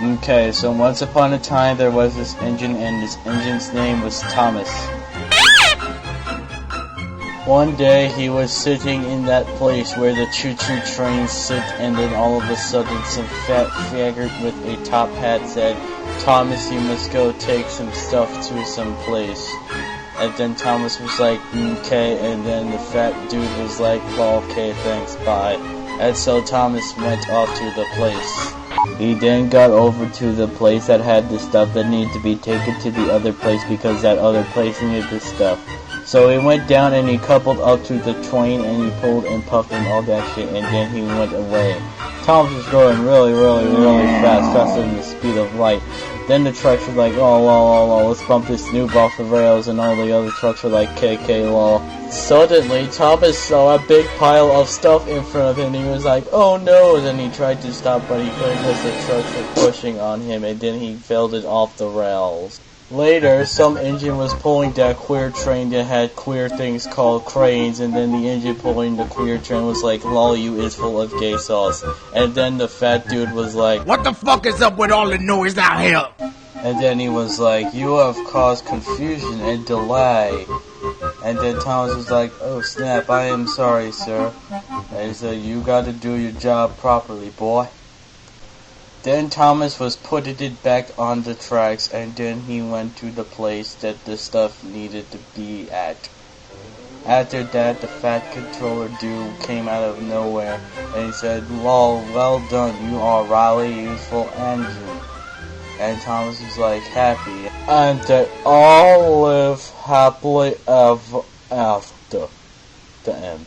Okay, so once upon a time there was this engine, and this engine's name was Thomas. One day he was sitting in that place where the choo-choo trains sit, and then all of a sudden some fat faggot with a top hat said, "Thomas, you must go take some stuff to some place." And then Thomas was like, "Okay," and then the fat dude was like, "Well, okay, thanks, bye." And so Thomas went off to the place. He then got over to the place that had the stuff that needed to be taken to the other place because that other place needed the stuff. So he went down and he coupled up to the train and he pulled and puffed and all that shit, and then he went away. Thomas was going really fast, faster than the speed of light. Then the trucks were like, "Oh, lol, let's bump this noob off the rails," and all the other trucks were like, "KK, lol." Suddenly, Thomas saw a big pile of stuff in front of him, and he was like, "Oh no," and then he tried to stop, but he couldn't because the trucks were pushing on him, and then he fell it off the rails. Later, some engine was pulling that queer train that had queer things called cranes, and then the engine pulling the queer train was like, "Lol, you is full of gay sauce." And then the fat dude was like, "What the fuck is up with all the noise out here?" And then he was like, "You have caused confusion and delay." And then Thomas was like, "Oh snap, I am sorry, sir." And he said, "You gotta do your job properly, boy." Then Thomas was putting it back on the tracks, and then he went to the place that the stuff needed to be at. After that, the fat controller dude came out of nowhere, and he said, "Lol, well done, you are really useful engine." And Thomas was like, happy, and they all live happily ever after. The end.